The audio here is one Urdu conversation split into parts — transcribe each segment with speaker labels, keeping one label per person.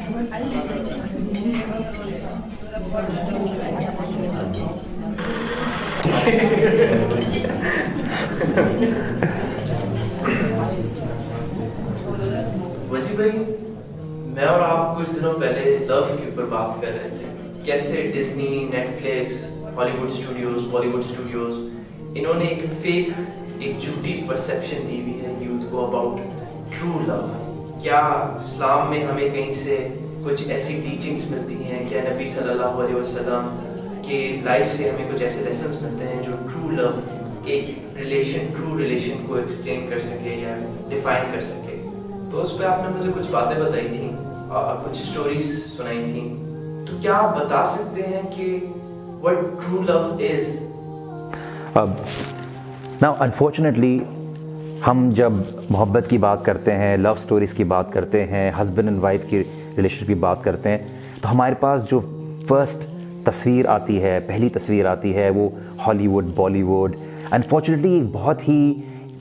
Speaker 1: وجی بھائی، میں اور آپ کچھ دنوں پہلے لو کے اوپر بات کر رہے تھے، کیسے Disney, Netflix, Hollywood studios, Bollywood studios, انہوں نے ایک جھوٹی پرسیپشن دی ہوئی ہے یوتھ کو اباؤٹ ٹرو لو. کیا اسلام میں ہمیں کہیں سے کچھ ایسی ٹیچنگس ملتی ہیں؟ کیا نبی صلی اللہ علیہ وسلم کے لائف سے ہمیں کچھ ایسے لیسنس ملتے ہیں جو ٹرو لو، ایک ٹرو ریلیشن کو ایکسپلین کر سکے یا ڈیفائن کر سکے؟ تو اس پہ آپ نے مجھے کچھ باتیں بتائی تھیں، کچھ اسٹوریز سنائی تھیں، تو کیا آپ بتا سکتے ہیں کہ what true love is؟
Speaker 2: Now unfortunately ہم جب محبت کی بات کرتے ہیں، لو سٹوریز کی بات کرتے ہیں، ہسبینڈ اینڈ وائف کی ریلیشن کی بات کرتے ہیں، تو ہمارے پاس جو فرسٹ تصویر آتی ہے، پہلی تصویر آتی ہے، وہ ہالی ووڈ، بالی ووڈ. انفارچونیٹلی ایک بہت ہی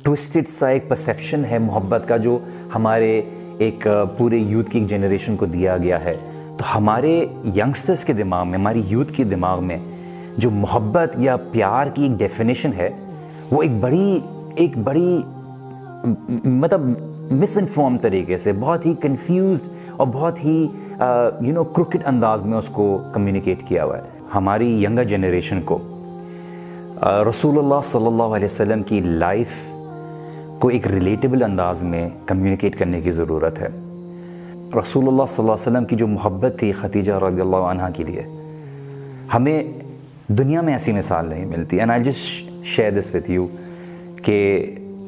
Speaker 2: ٹوسٹڈ سا ایک پرسیپشن ہے محبت کا جو ہمارے ایک پورے یوتھ کی ایک جنریشن کو دیا گیا ہے. تو ہمارے ینگسٹرز کے دماغ میں، ہماری یوتھ کے دماغ میں جو محبت یا پیار کی ایک ڈیفینیشن ہے، وہ ایک بڑی مطلب مس انفارم طریقے سے، بہت ہی کنفیوزڈ اور بہت ہی کروکڈ انداز میں اس کو کمیونیکیٹ کیا ہوا ہے. ہماری ینگر جنریشن کو رسول اللہ صلی اللہ علیہ وسلم کی لائف کو ایک ریلیٹیبل انداز میں کمیونیکیٹ کرنے کی ضرورت ہے. رسول اللہ صلی اللہ علیہ وسلم کی جو محبت تھی خدیجہ رضی اللہ عنہ کے لیے، ہمیں دنیا میں ایسی مثال نہیں ملتی. And I just share this with you کہ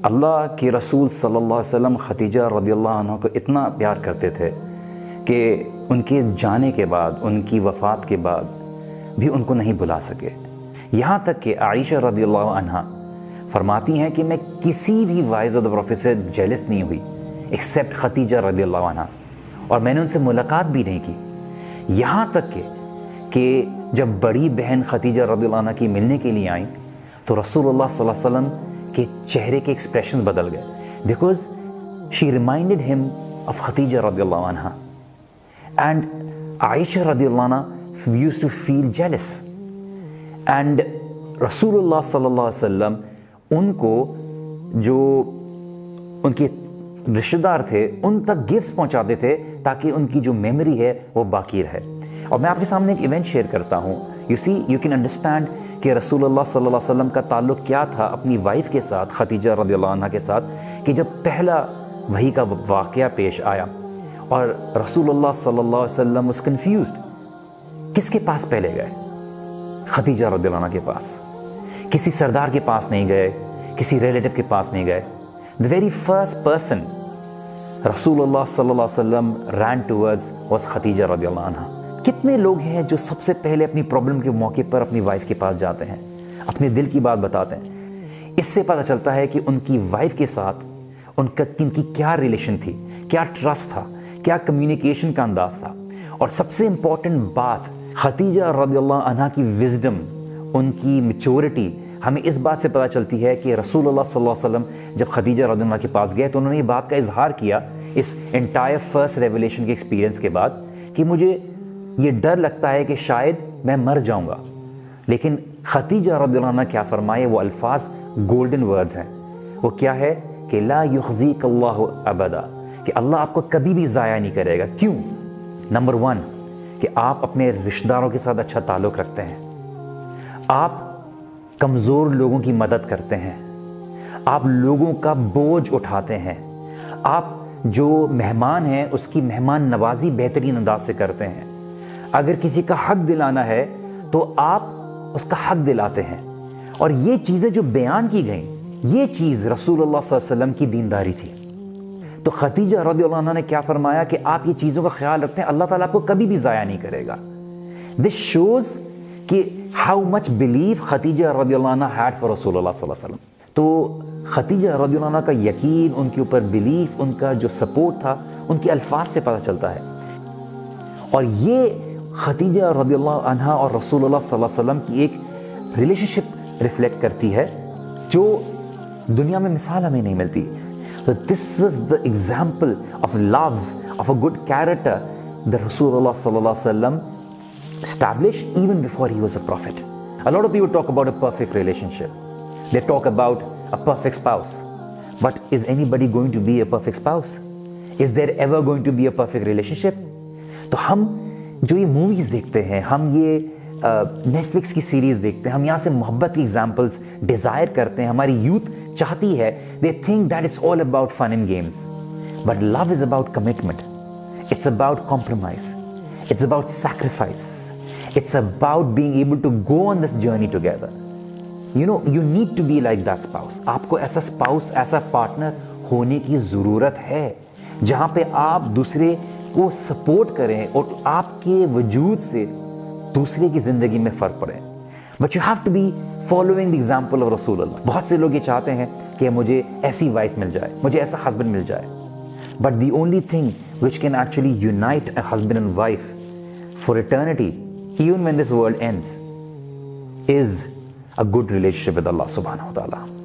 Speaker 2: اللہ کے رسول صلی اللہ علیہ وسلم خدیجہ رضی اللہ عنہ کو اتنا پیار کرتے تھے کہ ان کے جانے کے بعد، ان کی وفات کے بعد بھی ان کو نہیں بلا سکے. یہاں تک کہ عائشہ رضی اللہ عنہ فرماتی ہیں کہ میں کسی بھی وائز آف دا پروفیٹ سے جیلس نہیں ہوئی ایکسیپٹ خدیجہ رضی اللہ عنہ، اور میں نے ان سے ملاقات بھی نہیں کی. یہاں تک کہ جب بڑی بہن خدیجہ رضی اللہ عنہ کی ملنے کے لیے آئیں تو رسول اللہ صلی اللہ علیہ وسلم کے چہرے کے ایکسپریشنز بدل گئے، بیکاز شی ریمائنڈڈ ہم آف خدیجہ رضی اللہ عنہ. اینڈ عائشہ رضی اللہ عنہ used to feel jealous. And رسول اللہ صلی اللہ علیہ وسلم ان کو، جو ان کے رشتہ دار تھے، ان تک گفٹس پہنچاتے تھے تاکہ ان کی جو میموری ہے وہ باقی رہے. اور میں آپ کے سامنے ایک ایونٹ شیئر کرتا ہوں. یو کین انڈرسٹینڈ کہ رسول اللہ صلی اللہ علیہ وسلم کا تعلق کیا تھا اپنی وائف کے ساتھ، خدیجہ رضی اللہ عنہ کے ساتھ، کہ جب پہلا وحی کا واقعہ پیش آیا اور رسول اللہ صلی اللہ علیہ وسلم واز کنفیوزڈ، کس کے پاس پہلے گئے؟ خدیجہ رضی اللہ عنہ کے پاس. کسی سردار کے پاس نہیں گئے، کسی ریلیٹو کے پاس نہیں گئے. The very first person رسول اللہ صلی اللہ علیہ وسلم ran towards was خدیجہ رضی اللہ عنہ. کتنے لوگ ہیں جو سب سے پہلے اپنی پرابلم کے موقع پر اپنی وائف کے پاس جاتے ہیں، اپنے دل کی بات بتاتے ہیں؟ اس سے پتہ چلتا ہے کہ ان کی وائف کے ساتھ ان کی کیا ریلیشن تھی، کیا ٹرسٹ تھا، کیا کمیونیکیشن کا انداز تھا. اور سب سے امپورٹنٹ بات، خدیجہ رضی اللہ عنہ کی وزڈم، ان کی میچورٹی ہمیں اس بات سے پتہ چلتی ہے کہ رسول اللہ صلی اللہ علیہ وسلم جب خدیجہ رضی اللہ عنہ کے پاس گئے تو انہوں نے یہ بات کا اظہار کیا اس انٹائر فرسٹ ریولیشن کے ایکسپیرینس کے بعد کہ مجھے یہ ڈر لگتا ہے کہ شاید میں مر جاؤں گا. لیکن خدیجہ رضی اللہ عنہ کیا فرمائے؟ وہ الفاظ گولڈن ورڈز ہیں. وہ کیا ہے کہ لا یخزیک اللہ ابدا، کہ اللہ آپ کو کبھی بھی ضائع نہیں کرے گا. کیوں؟ نمبر 1 کہ آپ اپنے رشتہ داروں کے ساتھ اچھا تعلق رکھتے ہیں، آپ کمزور لوگوں کی مدد کرتے ہیں، آپ لوگوں کا بوجھ اٹھاتے ہیں، آپ جو مہمان ہیں اس کی مہمان نوازی بہترین انداز سے کرتے ہیں. اگر کسی کا حق دلانا ہے تو آپ اس کا حق دلاتے ہیں. اور یہ چیزیں جو بیان کی گئیں، یہ چیز رسول اللہ صلی اللہ علیہ وسلم کی دینداری تھی. تو خدیجہ رضی اللہ عنہ نے کیا فرمایا کہ آپ یہ چیزوں کا خیال رکھتے ہیں، اللہ تعالیٰ آپ کو کبھی بھی ضائع نہیں کرے گا. دس شوز کہ ہاؤ مچ بلیف خدیجہ رضی اللہ عنہ ہیڈ فار رسول اللہ صلی اللہ علیہ وسلم. تو خدیجہ رضی اللہ عنہ کا یقین، ان کے اوپر بلیف، ان کا جو سپورٹ تھا، ان کے الفاظ سے پتہ چلتا ہے. اور یہ خدیجہ رضی اللہ عنہ اور رسول اللہ صلی اللہ علیہ وسلم کی ایک ریلیشن شپ ریفلیکٹ کرتی ہے جو دنیا میں مثال ہمیں نہیں ملتی. So this was the example of love, of a good character that Rasulullah sallallahu alaihi wasallam established even before he was a prophet. A lot of people talk about a perfect relationship. They talk about a perfect spouse. But is anybody going to be a perfect spouse? Is there ever going to be a perfect relationship? تو ہم جو یہ موویز دیکھتے ہیں, ہم یہ نیٹفلکس کی سیریز دیکھتے ہیں, ہم یہاں سے محبت کی ایگزامپلس ڈیزائر کرتے ہیں, ہماری یوتھ چاہتی ہے, they think that it's all about fun and games. But love is about commitment. It's about compromise. It's about sacrifice. It's about being able to go on this journey together. You know, you need to be like that spouse. آپ کو ایسا spouse, ایسا partner ہونے کی ضرورت ہے جہاں پہ آپ دوسرے کو سپورٹ کریں اور آپ کے وجود سے دوسرے کی زندگی میں فرق پڑے. But you have to be following the example of رسول اللہ. بہت سے لوگ یہ چاہتے ہیں کہ مجھے ایسی وائف مل جائے, مجھے ایسا ہسبینڈ مل جائے. But the only thing which can actually unite a husband and wife for eternity, even when this world ends, is a good relationship with Allah subhanahu wa ta'ala.